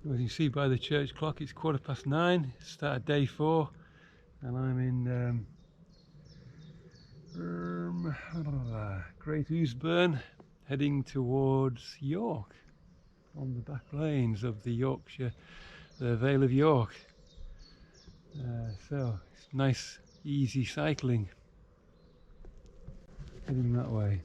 As you see by the church clock, it's 9:15. It's started day 4, and I'm in Great Ousburn, heading towards York on the back lanes of the Yorkshire, the Vale of York. So it's nice, easy cycling heading that way.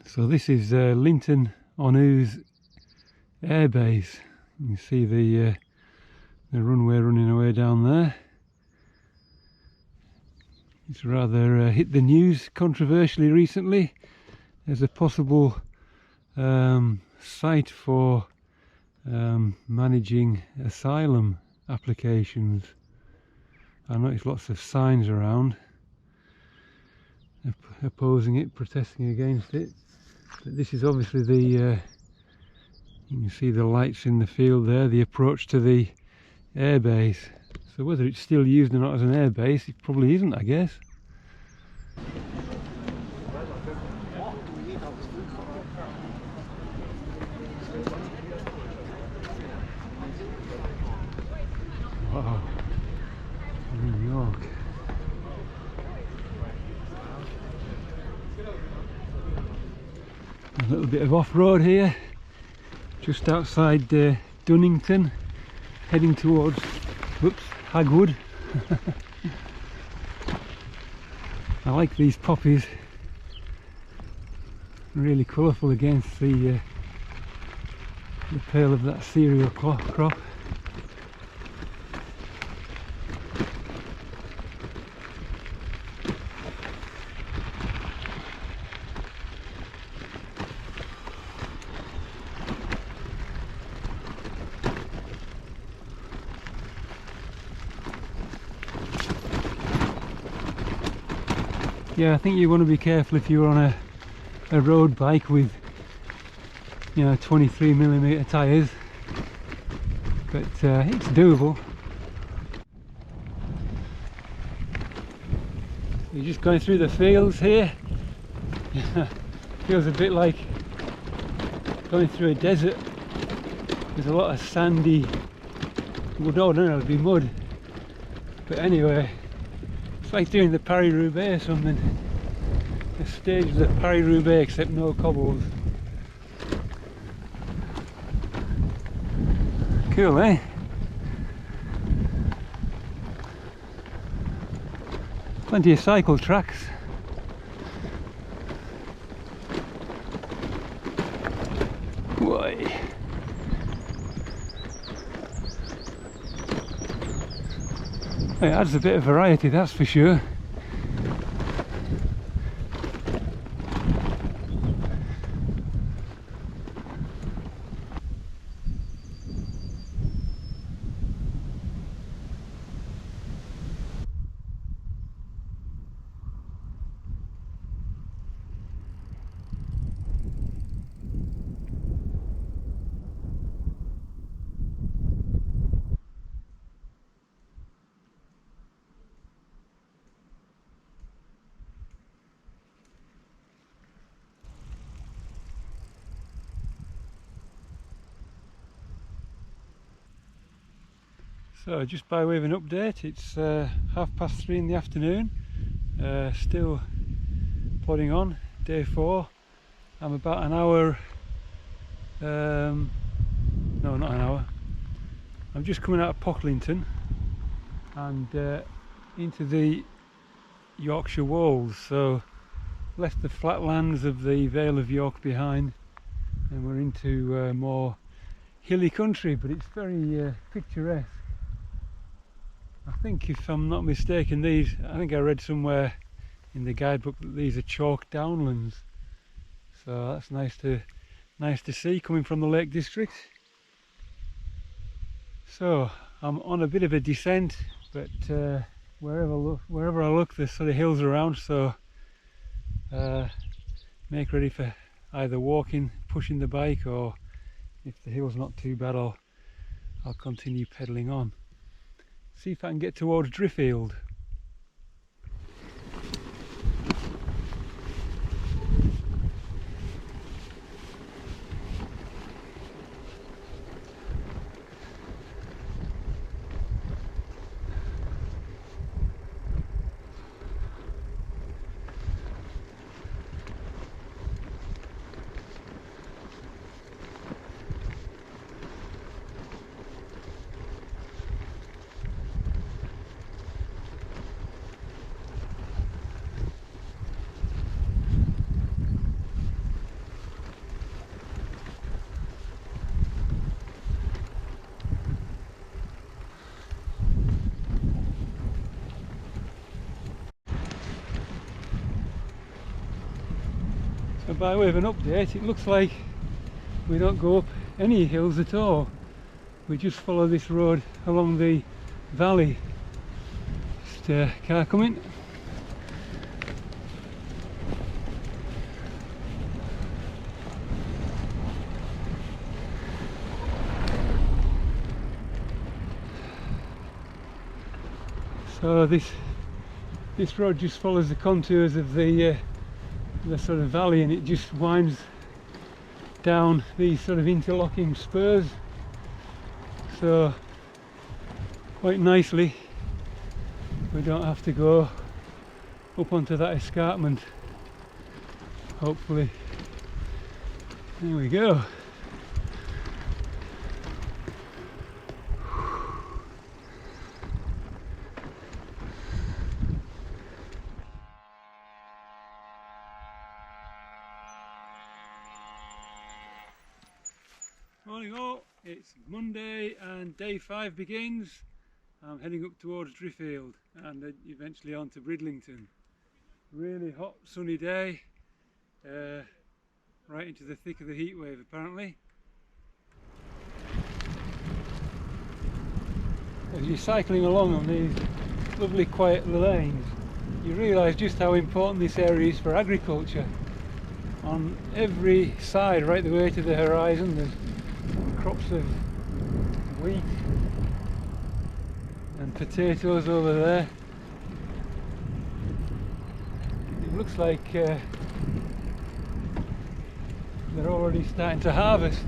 So this is Linton on Ouse Air Base. You can see the runway running away down there. It's rather hit the news controversially recently. There's a possible site for managing asylum applications. I noticed lots of signs around opposing it, protesting against it. But this is obviously the, you can see the lights in the field there, the approach to the airbase. So whether it's still used or not as an airbase, it probably isn't, I guess. Wow, New York. A little bit of off-road here, just outside Dunnington, heading towards, Hagwood. I like these poppies, really colourful against the pale of that cereal crop. Yeah, I think you want to be careful if you're on a road bike with, 23mm tyres, but it's doable. You're just going through the fields here. Feels a bit like going through a desert. There's a lot of sandy, well, no, it'll be mud, but anyway, it's like doing the Paris-Roubaix or something. A stage of the Paris-Roubaix except no cobbles. Cool, eh? Plenty of cycle tracks. Why? It adds a bit of variety, that's for sure. So just by way of an update, it's 3:30 in the afternoon, still plodding on, day 4. I'm about an hour, no, not an hour, I'm just coming out of Bridlington and into the Yorkshire Wolds, so left the flatlands of the Vale of York behind and we're into more hilly country, but it's very picturesque. I think, if I'm not mistaken, I think I read somewhere in the guidebook that these are chalk downlands, so that's nice to see coming from the Lake District. So I'm on a bit of a descent, but wherever I look there's sort of hills around, so make ready for either walking, pushing the bike, or if the hill's not too bad, I'll continue pedalling on. See if I can get towards Driffield. So by way of an update, it looks like we don't go up any hills at all. We just follow this road along the valley. Just car coming. So this road just follows the contours of the sort of valley, and it just winds down these sort of interlocking spurs, so quite nicely we don't have to go up onto that escarpment, hopefully. There we go. Morning all, it's Monday and day 5 begins. I'm heading up towards Driffield and then eventually on to Bridlington. Really hot sunny day, right into the thick of the heat wave apparently. As you're cycling along on these lovely quiet lanes, you realise just how important this area is for agriculture. On every side, right the way to the horizon, there's crops of wheat and potatoes over there. It looks like they're already starting to harvest.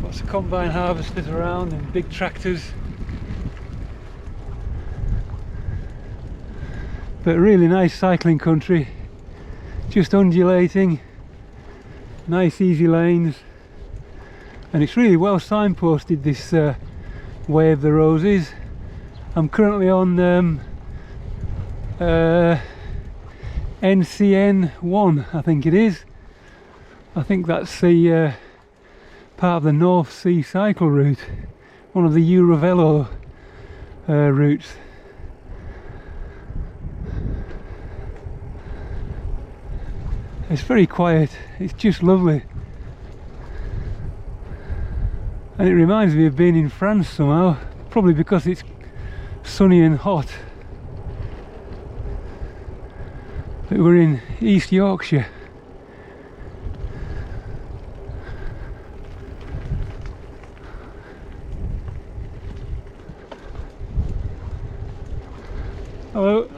Lots of combine harvesters around and big tractors. But really nice cycling country, just undulating. Nice easy lanes, and it's really well signposted, this Way of the Roses. I'm currently on NCN1, I think it is. I think that's the part of the North Sea cycle route, one of the Eurovelo routes. It's very quiet, it's just lovely, and it reminds me of being in France somehow, probably because it's sunny and hot. But we're in East Yorkshire. Hello.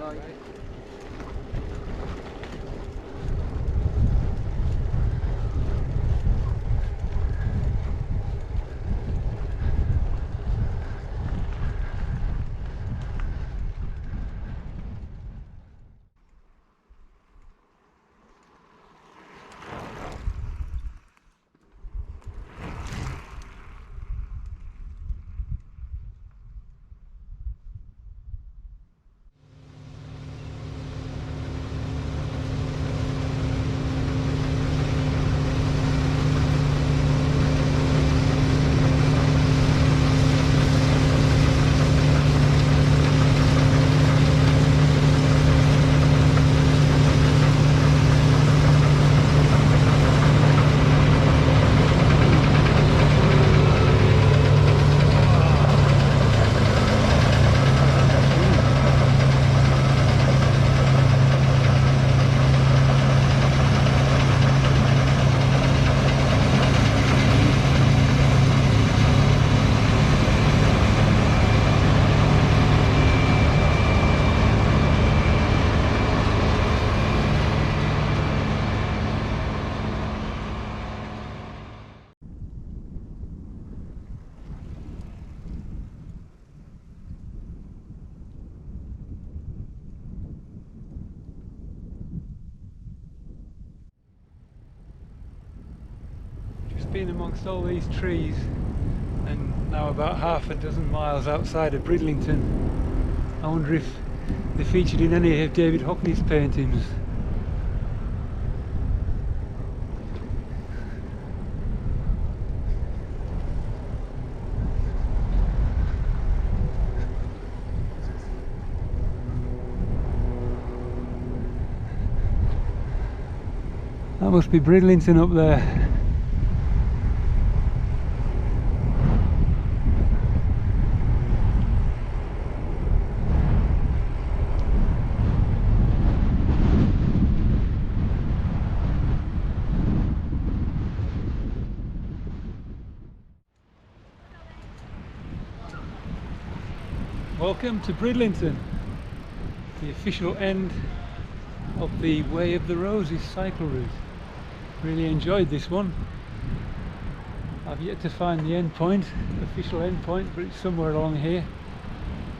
been amongst all these trees and now about half a dozen miles outside of Bridlington. I wonder if they featured in any of David Hockney's paintings. That must be Bridlington up there. Welcome to Bridlington, the official end of the Way of the Roses cycle route. Really enjoyed this one. I've yet to find the end point, official end point, but it's somewhere along here.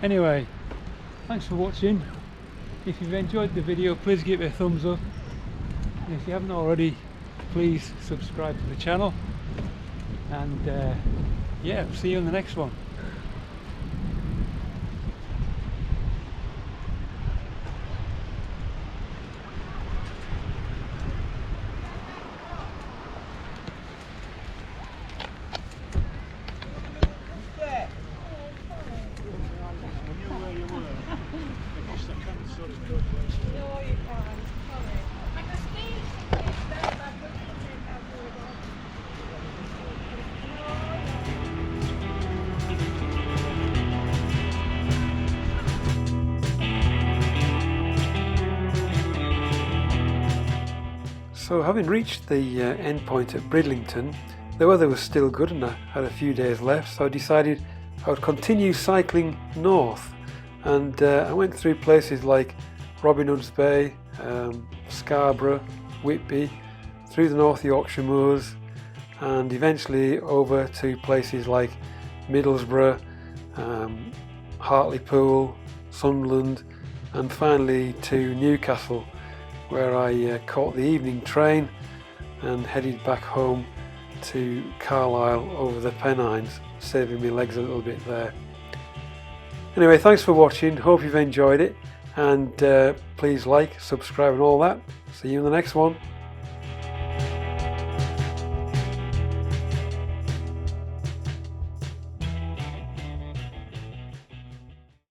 Anyway, thanks for watching. If you've enjoyed the video, please give it a thumbs up. And if you haven't already, please subscribe to the channel. And yeah, see you in the next one. So having reached the end point at Bridlington, the weather was still good and I had a few days left, so I decided I would continue cycling north, and I went through places like Robin Hood's Bay, Scarborough, Whitby, through the North Yorkshire moors, and eventually over to places like Middlesbrough, Hartlepool, Sunderland, and finally to Newcastle, where I caught the evening train and headed back home to Carlisle over the Pennines, saving my legs a little bit there. Anyway, thanks for watching, hope you've enjoyed it, and please like, subscribe and all that. See you in the next one.